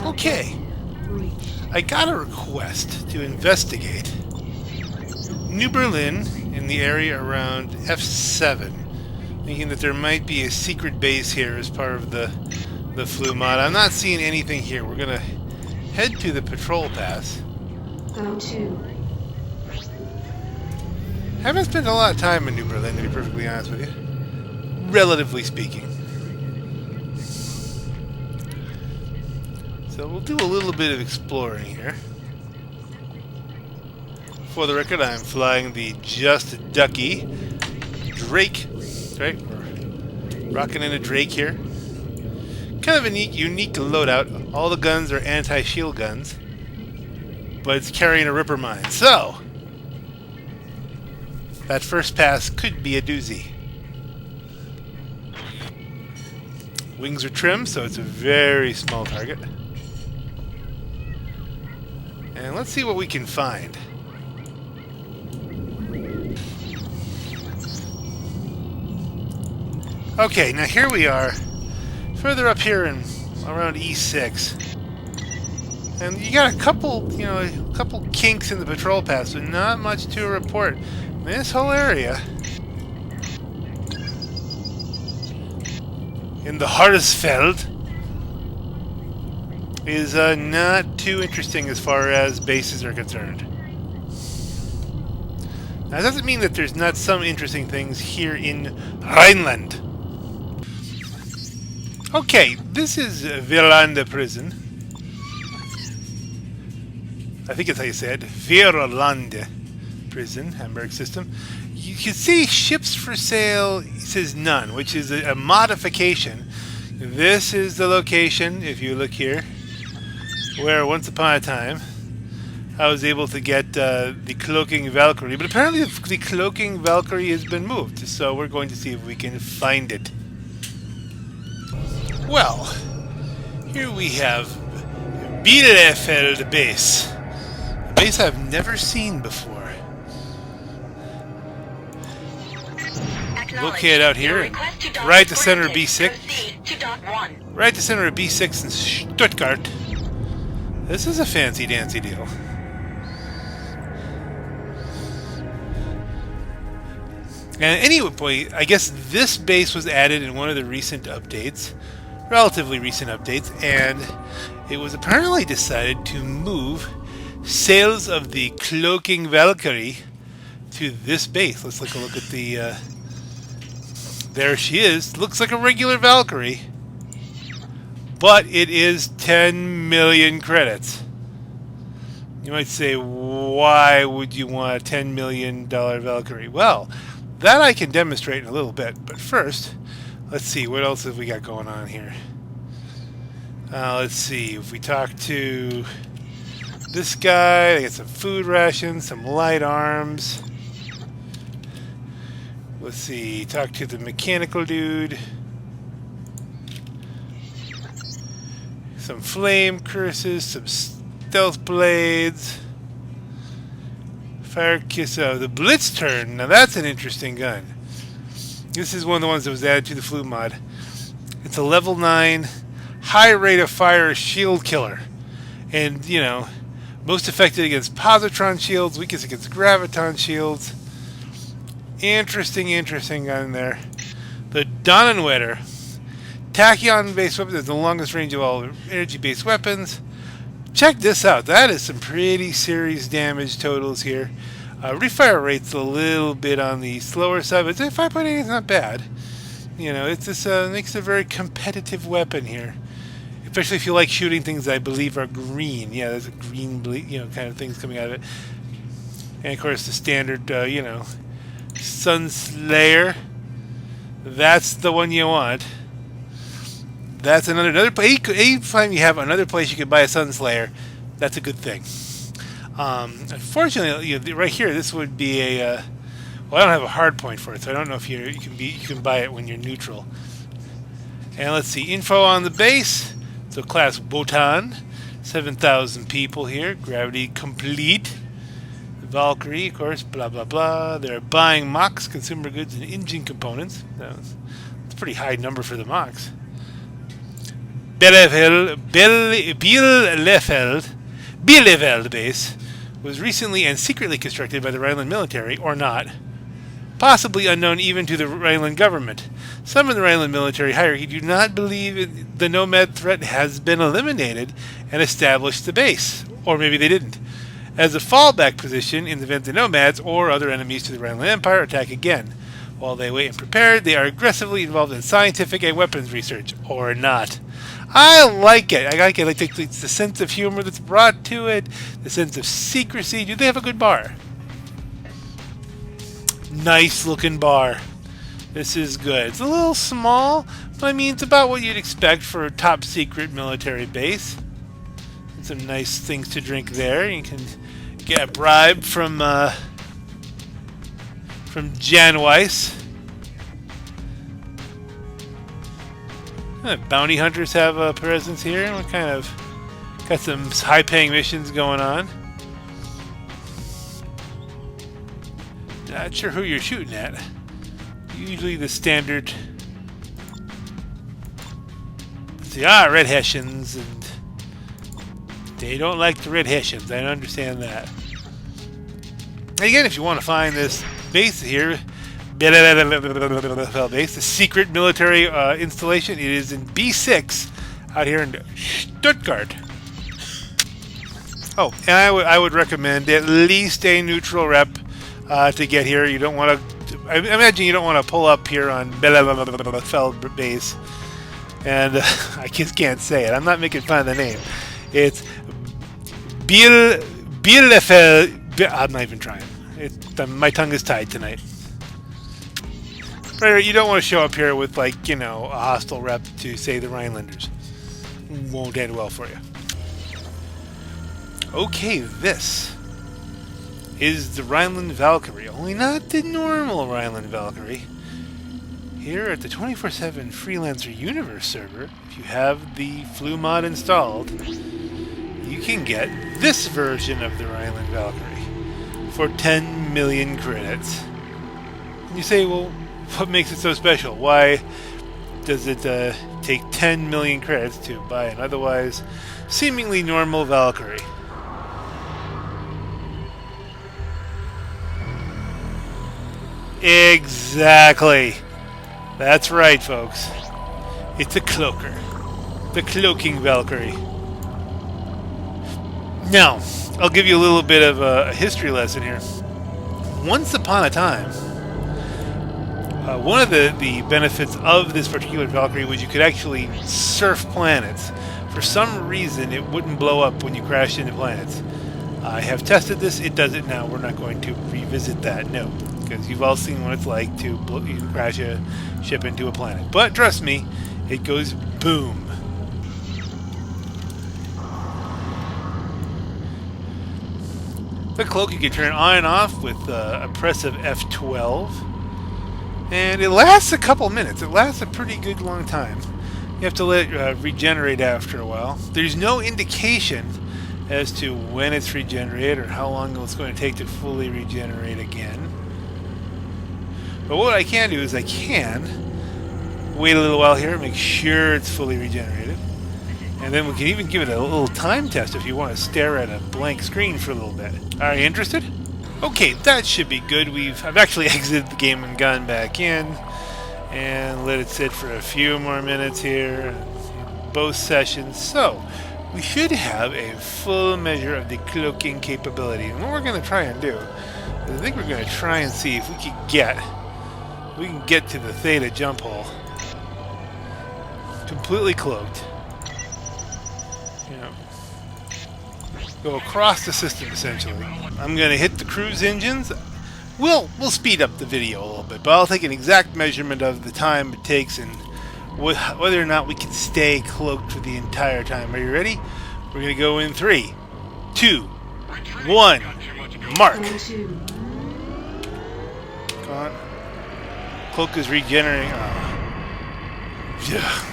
Okay, I got a request to investigate New Berlin in the area around F7, thinking that there might be a secret base here as part of the flu mod. I'm not seeing anything here. We're gonna head to the patrol pass. Go to. Haven't spent a lot of time in New Berlin, to be perfectly honest with you. Relatively speaking. So we'll do a little bit of exploring here. For the record, I'm flying the Just Ducky Drake. Right? We're rocking in a Drake here. Kind of a unique loadout. All the guns are anti-shield guns, but it's carrying a Ripper mine. So, that first pass could be a doozy. Wings are trimmed, so it's a very small target. And let's see what we can find. Okay, now here we are, further up here in around E6. And you got a couple, a couple kinks in the patrol pass, but not much to report. This whole area in the Harrisfeld is not too interesting as far as bases are concerned. Now, that doesn't mean that there's not some interesting things here in Rhineland. Okay, this is Vierlande Prison. I think it's how you said. Vierlande Prison, Hamburg system. You can see ships for sale, it says none, which is a modification. This is the location, if you look here, where once upon a time I was able to get the Cloaking Valkyrie, but apparently the Cloaking Valkyrie has been moved, so we're going to see if we can find it. Well, here we have Bielefeld Base, a base I've never seen before. Located out here, right at the center of B6. Right at the center of B6 in Stuttgart. This is a fancy dancy deal. And anyway, I guess this base was added in one of the recent updates, relatively recent updates, and it was apparently decided to move sales of the Cloaking Valkyrie to this base. Let's take a look at the... there she is. Looks like a regular Valkyrie, but it is 10 million credits. You might say, why would you want a $10 million Valkyrie? Well, that I can demonstrate in a little bit, but first, let's see, what else have we got going on here? Let's see, if we talk to this guy, they get some food rations, some light arms. Let's see, talk to the mechanical dude. Some flame curses, some stealth blades. Fire kiss, the Blitz turn. Now that's an interesting gun. This is one of the ones that was added to the flu mod. It's a level 9, high rate of fire shield killer. And, most effective against positron shields, weakest against graviton shields. Interesting gun there. The Donnerwetter. Tachyon-based weapon has the longest range of all energy-based weapons. Check this out. That is some pretty serious damage totals here. Refire rate's a little bit on the slower side, but 5.8 is not bad. It's just makes a very competitive weapon here, especially if you like shooting things I believe are green. Yeah, there's a green, kind of things coming out of it. And of course the standard, Sunslayer. That's the one you want. That's another place. Anytime you have another place you can buy a Sunslayer, that's a good thing. Unfortunately, right here, this would be a. Well, I don't have a hard point for it, so I don't know if you can buy it when you're neutral. And let's see, info on the base. So class Wotan, 7,000 people here. Gravity complete. The Valkyrie, of course. Blah blah blah. They're buying MOX, consumer goods, and engine components. That's a pretty high number for the MOX. Bielefeld Base was recently and secretly constructed by the Rhineland military, or not. Possibly unknown even to the Rhineland government. Some in the Rhineland military hierarchy do not believe the nomad threat has been eliminated and established the base. Or maybe they didn't. As a fallback position in the event the nomads or other enemies to the Rhineland Empire attack again. While they wait and prepare, they are aggressively involved in scientific and weapons research. Or not. I like it. I like it. I think it's the sense of humor that's brought to it. The sense of secrecy. Do they have a good bar? Nice looking bar. This is good. It's a little small, but I mean it's about what you'd expect for a top secret military base. And some nice things to drink there. You can get a bribe from Jan Weiss. Bounty hunters have a presence here. What kind of got some high-paying missions going on? Not sure who you're shooting at. Usually the standard. See, Red Hessians, and they don't like the Red Hessians. I understand that. Again, if you want to find this base here, Base, the secret military installation, it is in B6 out here in Stuttgart. Oh, and I would recommend at least a neutral rep to get here. You don't want to. I imagine you don't want to pull up here on Bielefeld Base, and I just can't say it. I'm not making fun of the name. It's Bielefeld. I'm not even trying. My tongue is tied tonight. Right, you don't want to show up here with, like, you know, a hostile rep to, say, the Rhinelanders. Won't end well for you. Okay, this is the Rhineland Valkyrie, only not the normal Rhineland Valkyrie. Here at the 24/7 Freelancer Universe Server, if you have the Flu mod installed, you can get this version of the Rhineland Valkyrie for 10 million credits. And you say, well, what makes it so special? Why does it take 10 million credits to buy an otherwise seemingly normal Valkyrie? Exactly. That's right, folks. It's a cloaker. The Cloaking Valkyrie. Now, I'll give you a little bit of a history lesson here. Once upon a time, one of the benefits of this particular Valkyrie was you could actually surf planets. For some reason, it wouldn't blow up when you crashed into planets. I have tested this. It does it now. We're not going to revisit that, no. Because you've all seen what it's like to you can crash a ship into a planet. But trust me, it goes boom. The cloak you can turn on and off with a press of F12. And it lasts a couple minutes. It lasts a pretty good long time. You have to let it regenerate after a while. There's no indication as to when it's regenerated or how long it's going to take to fully regenerate again. But what I can do is I can wait a little while here, make sure it's fully regenerated. And then we can even give it a little time test if you want to stare at a blank screen for a little bit. Are you interested? Okay, that should be good. I've actually exited the game and gone back in and let it sit for a few more minutes here in both sessions. So we should have a full measure of the cloaking capability. And what we're going to try and do is I think we're going to try and see if we can get to the Theta jump hole completely cloaked. You know, go across the system essentially. I'm going to hit the cruise engines. We'll speed up the video a little bit, but I'll take an exact measurement of the time it takes and whether or not we can stay cloaked for the entire time. Are you ready? We're going to go in 3, 2, 1, mark. Come on. Cloak is regenerating. Yeah.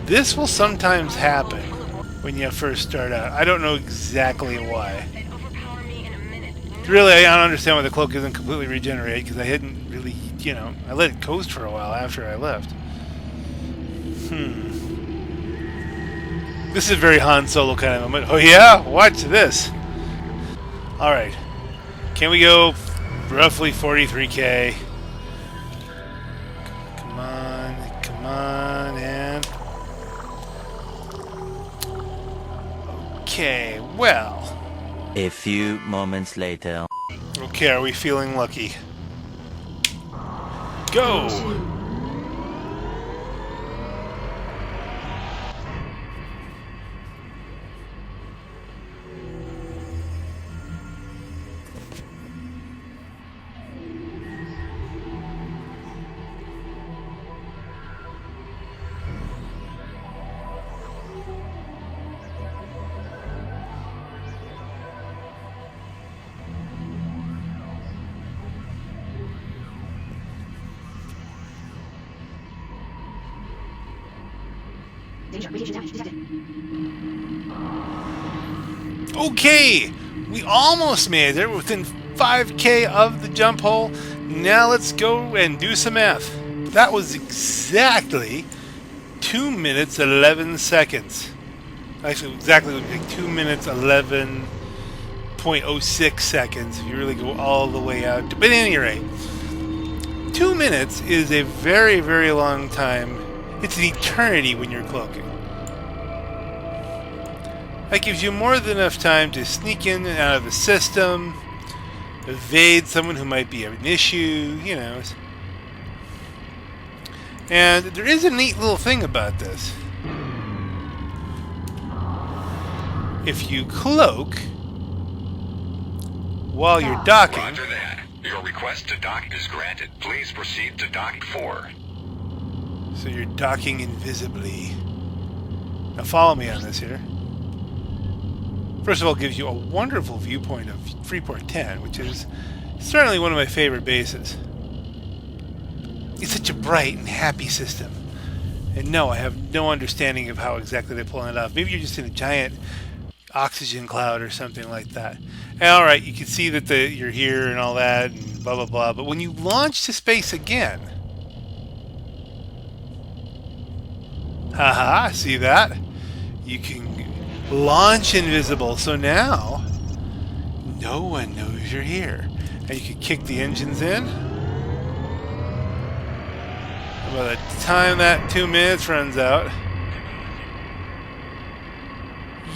This will sometimes happen when you first start out. I don't know exactly why. Really, I don't understand why the cloak isn't completely regenerated, because I hadn't really, I let it coast for a while after I left. This is a very Han Solo kind of moment. Oh yeah? Watch this. Alright. Can we go roughly 43K? Come on, and... Okay, well... A few moments later. Okay, are we feeling lucky? Go! Okay, we almost made it. We're within 5K of the jump hole. Now let's go and do some math. That was exactly 2 minutes 11 seconds. Actually, exactly like 2 minutes 11.06 seconds if you really go all the way out. But at any rate, 2 minutes is a very, very long time. It's an eternity when you're cloaking. That gives you more than enough time to sneak in and out of the system, evade someone who might be an issue, you know. And there is a neat little thing about this. If you cloak while you're docking... Roger that. Your request to dock is granted. Please proceed to dock 4. So you're docking invisibly. Now follow me on this here. First of all, it gives you a wonderful viewpoint of Freeport 10, which is certainly one of my favorite bases. It's such a bright and happy system. And no, I have no understanding of how exactly they're pulling it off. Maybe you're just in a giant oxygen cloud or something like that. And alright, you can see that you're here and all that, and blah blah blah. But when you launch to space again... Haha, see that? You can launch invisible, so now no one knows you're here. And you can kick the engines in. And by the time that 2 minutes runs out,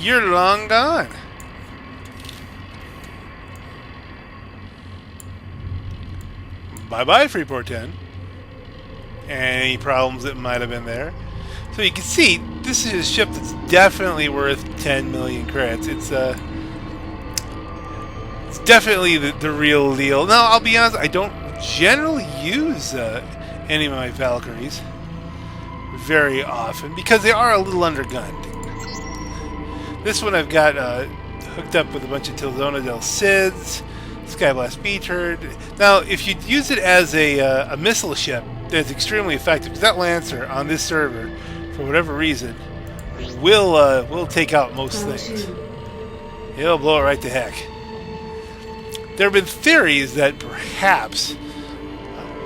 you're long gone. Bye-bye, Freeport 10. Any problems that might have been there. So you can see, this is a ship that's definitely worth 10 million credits. It's definitely the real deal. Now, I'll be honest, I don't generally use any of my Valkyries very often because they are a little undergunned. This one I've got hooked up with a bunch of Tilzona del Cids, Skyblast B-Turd. Now, if you use it as a missile ship, that's extremely effective because that Lancer on this server, for whatever reason, will take out most things. It'll blow it right to heck. There have been theories that perhaps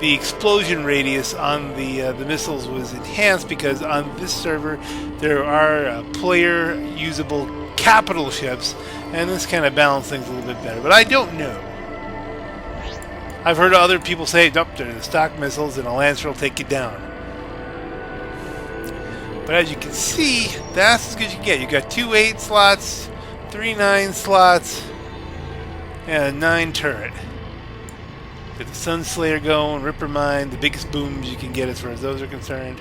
the explosion radius on the missiles was enhanced because on this server there are player usable capital ships, and this kind of balances things a little bit better. But I don't know. I've heard other people say, nope, they're the stock missiles and a Lancer will take you down. But as you can see, that's as good as you get. You got 2 8 slots, 3 9 slots, and a 9 turret. Got the Sunslayer going, Ripper Mine, the biggest booms you can get as far as those are concerned.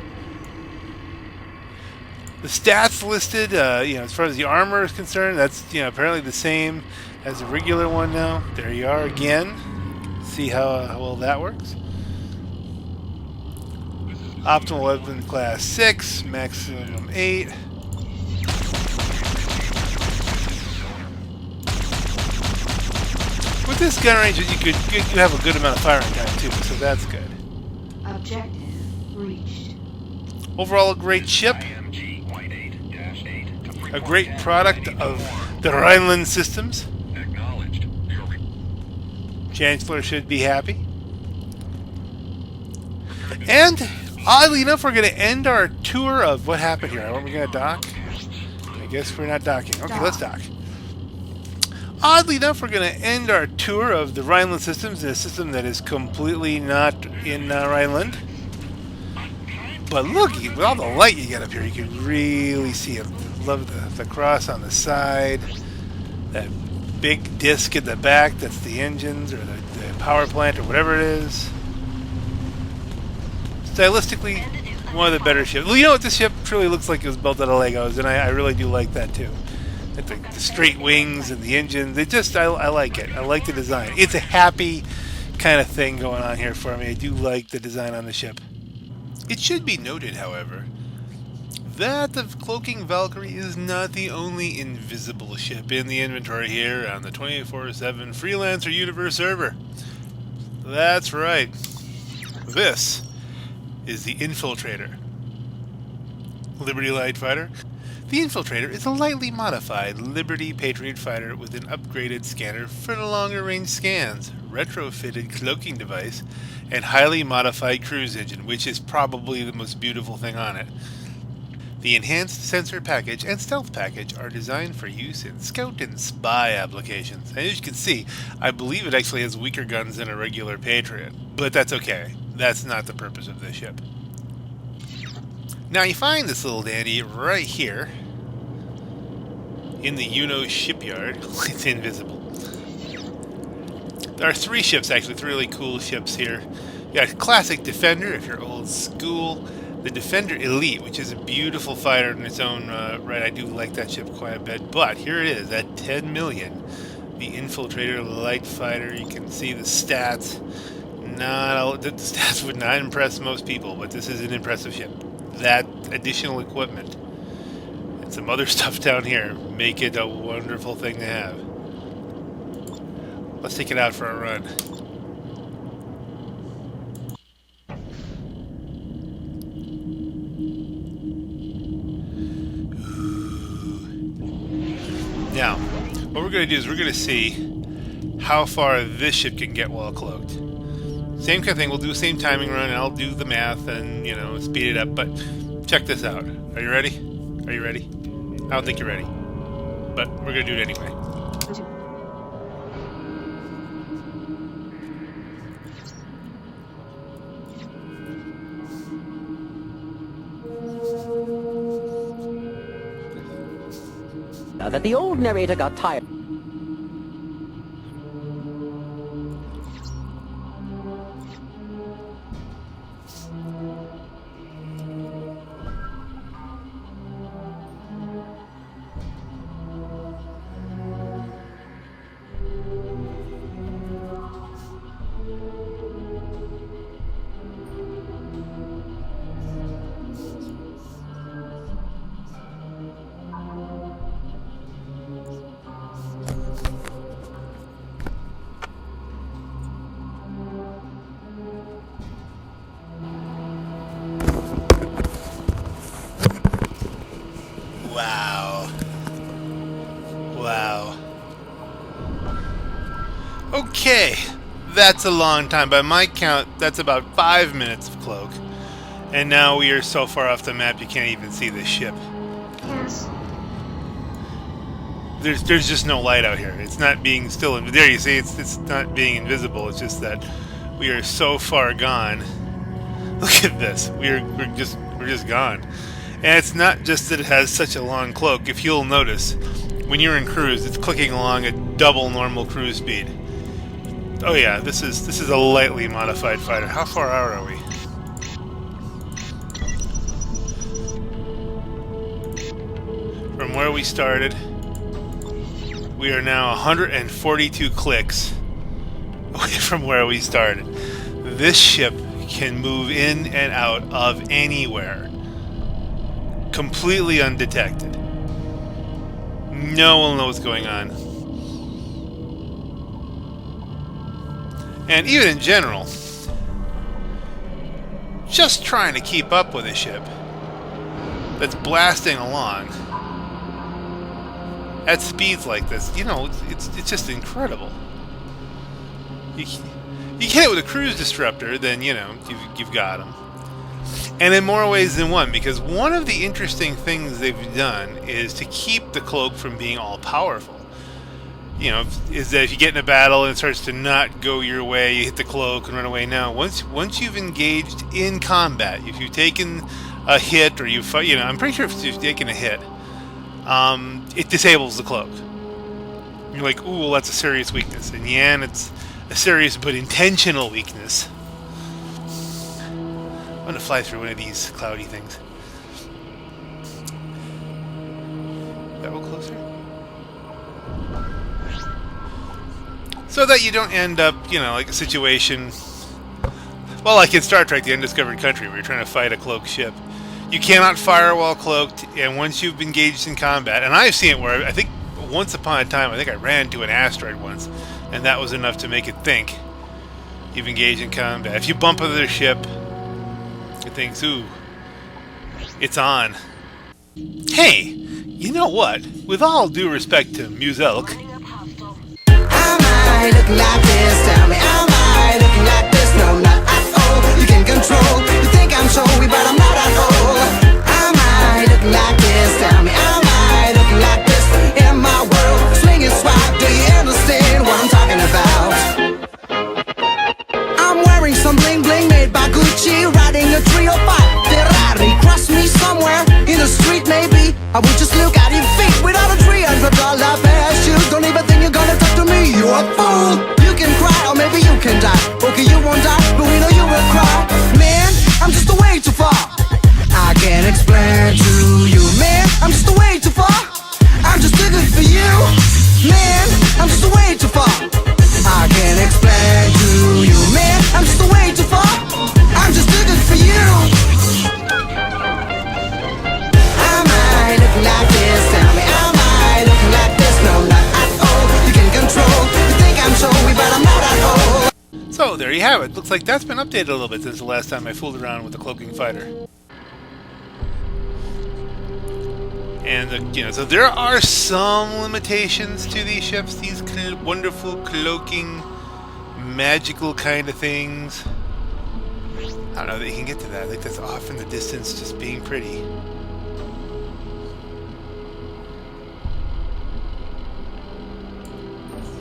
The stats listed, as far as the armor is concerned, that's apparently the same as the regular one now. There you are again. See how well that works. Optimal weapon class 6, maximum 8. With this gun range, you have a good amount of firing time too, so that's good. Objective reached. Overall, a great ship. A great product of the Rhineland systems. Chancellor should be happy. And Oddly enough, we're going to end our tour of what happened here. Are we going to dock? I guess we're not docking. Okay, let's dock. Oddly enough, we're going to end our tour of the Rhineland systems in a system that is completely not in Rhineland. But look, with all the light you get up here, you can really see it. Love the cross on the side. That big disc in the back, that's the engines or the power plant or whatever it is. Stylistically, one of the better ships. Well, you know what? This ship truly looks like it was built out of Legos, and I really do like that too. The straight wings and the engines. I like it. I like the design. It's a happy kind of thing going on here for me. I do like the design on the ship. It should be noted, however, that the Cloaking Valkyrie is not the only invisible ship in the inventory here on the 24/7 Freelancer Universe Server. That's right. This is the Infiltrator. Liberty Light Fighter. The Infiltrator is a lightly modified Liberty Patriot fighter with an upgraded scanner for longer range scans, retrofitted cloaking device, and highly modified cruise engine, which is probably the most beautiful thing on it. The enhanced sensor package and stealth package are designed for use in scout and spy applications. And as you can see, I believe it actually has weaker guns than a regular Patriot. But that's okay. That's not the purpose of this ship. Now you find this little dandy right here in the Juneau Shipyard. It's invisible. There are three ships, actually, three really cool ships here. You got Classic Defender, if you're old school. The Defender Elite, which is a beautiful fighter in its own right. I do like that ship quite a bit. But here it is at 10 million. The Infiltrator Light Fighter. You can see the stats. The stats would not impress most people, but this is an impressive ship. That additional equipment and some other stuff down here make it a wonderful thing to have. Let's take it out for a run. Now, what we're going to do is we're going to see how far this ship can get while cloaked. Same kind of thing, we'll do the same timing run, and I'll do the math and, speed it up, but check this out. Are you ready? Are you ready? I don't think you're ready, but we're going to do it anyway. Now that the old narrator got tired. Wow. Okay, that's a long time. By my count, that's about 5 minutes of cloak. And now we are so far off the map you can't even see this ship. Yes. There's just no light out here. It's not being still. There you see, it's not being invisible. It's just that we are so far gone. Look at this. We're just gone. And it's not just that it has such a long cloak. If you'll notice, when you're in cruise, it's clicking along at double normal cruise speed. Oh yeah, this is a lightly modified fighter. How far out are we? From where we started, we are now 142 clicks away from where we started. This ship can move in and out of anywhere, completely undetected. No one knows what's going on. And even in general, just trying to keep up with a ship that's blasting along at speeds like this, it's just incredible. You hit it with a cruise disruptor, then you've got them. And in more ways than one, because one of the interesting things they've done is to keep the cloak from being all powerful. You know, is that if you get in a battle and it starts to not go your way, you hit the cloak and run away. Now, once you've engaged in combat, if you've taken a hit or you fight, I'm pretty sure if you've taken a hit, it disables the cloak. You're like, ooh, well, that's a serious weakness. And yeah, and it's a serious but intentional weakness. I'm going to fly through one of these cloudy things. That one closer? So that you don't end up, like a situation... Well, like in Star Trek, The Undiscovered Country, where you're trying to fight a cloaked ship. You cannot fire while cloaked, and once you've engaged in combat... And I've seen it where, I think, once upon a time, I think I ran into an asteroid once, and that was enough to make it think you've engaged in combat. If you bump into their ship... It thinks, ooh, it's on. Hey, you know what? With all due respect to Muselk, Am I looking like this? Tell me, am I looking like this? No, not at all. You can control. You think I'm showy, but I'm not at all. Am I looking like this? Tell me, am I looking like this? In my world, swinging swag. Do you understand what I'm talking about? I'm wearing some bling bling made by Gucci, riding a 305 Ferrari. Cross me somewhere in the street, maybe I would just look at your feet without a $300 pair of shoes. Don't even think you're gonna talk to me. You're a fool. You can cry or maybe you can die. Okay, you won't die, but we know you will cry. Man, I'm just a way too far. I can't explain to you, man. I'm just a way too far. I'm just too good for you, man. I'm just a way too far. I can't explain to you, man. I'm just way too far. I'm just too good for you. Am I looking like this? Tell me, am I looking like this? No, not at all. You can control. You think I'm showy, but I'm not at all. so there you have it. Looks like that's been updated a little bit since the last time I fooled around with the cloaking fighter. And, so there are some limitations to these ships, these wonderful cloaking, magical kind of things. I don't know that you can get to that. I think that's off in the distance, just being pretty.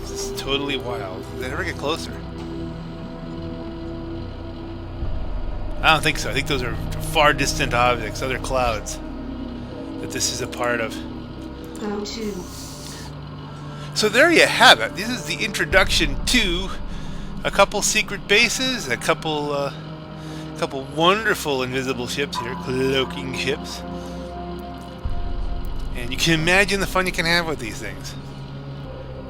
This is totally wild. Did they ever get closer? I don't think so. I think those are far distant objects, other clouds that this is a part of. Go to. So there you have it. This is the introduction to a couple secret bases, a couple wonderful invisible ships here, cloaking ships. And you can imagine the fun you can have with these things.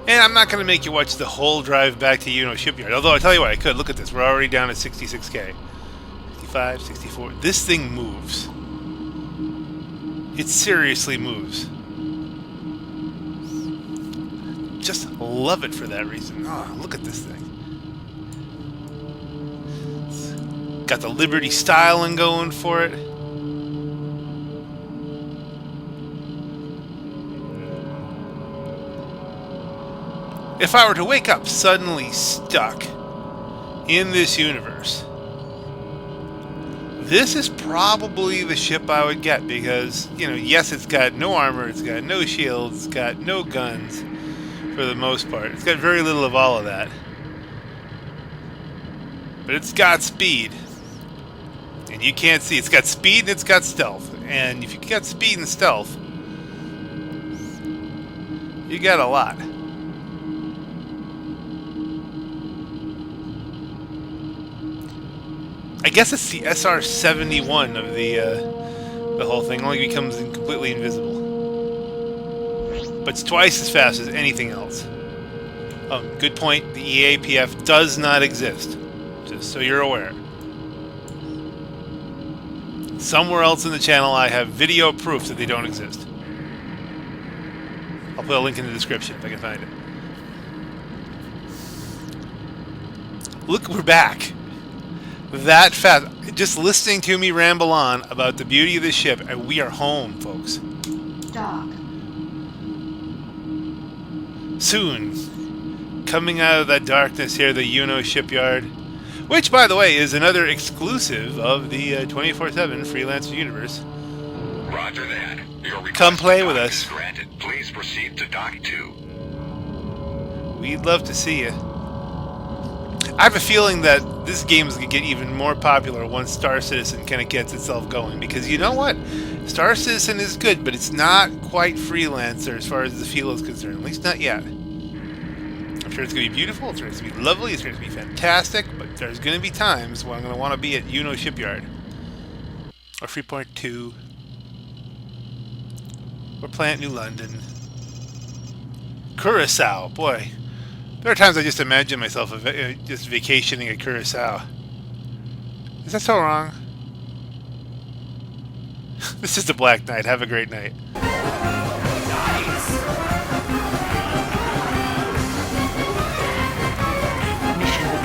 And I'm not going to make you watch the whole drive back to Juneau Shipyard, although I tell you what, I could. Look at this. We're already down at 66K. 65, 64. This thing moves. It seriously moves. Just love it for that reason. Oh, look at this thing. It's got the Liberty styling going for it. If I were to wake up suddenly stuck in this universe, this is probably the ship I would get because, yes, it's got no armor, it's got no shields, it's got no guns for the most part. It's got very little of all of that. But it's got speed. And you can't see. It's got speed and it's got stealth. And if you got speed and stealth, you got a lot. I guess it's the SR-71 of the whole thing. Only becomes completely invisible. But it's twice as fast as anything else. Oh, good point. The EAPF does not exist. Just so you're aware. Somewhere else in the channel I have video proof that they don't exist. I'll put a link in the description if I can find it. Look, we're back. That fast. Just listening to me ramble on about the beauty of this ship, and we are home, folks. Dock. Soon, coming out of that darkness here, the Juneau Shipyard. Which, by the way, is another exclusive of the 24/7 Freelancer Universe. Roger that. Your request Come play to with dock us. is granted. Please proceed to dock 2. We'd love to see you. I have a feeling that this game is going to get even more popular once Star Citizen kind of gets itself going. Because you know what? Star Citizen is good, but it's not quite Freelancer as far as the feel is concerned. At least not yet. I'm sure it's going to be beautiful. It's going to be lovely. It's going to be fantastic. But there's going to be times when I'm going to want to be at Juneau Shipyard. Or Freeport 2. Or Plant New London. Curacao. Boy. There are times I just imagine myself just vacationing at Curacao. Is that so wrong? This is the Black Knight. Have a great night. Mission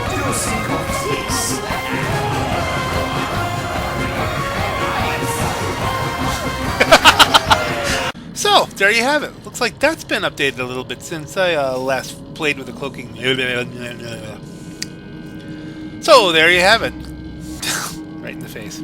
begins in 30 So, there you have it. Looks like that's been updated a little bit since I last played with the cloaking. So, there you have it. Right in the face.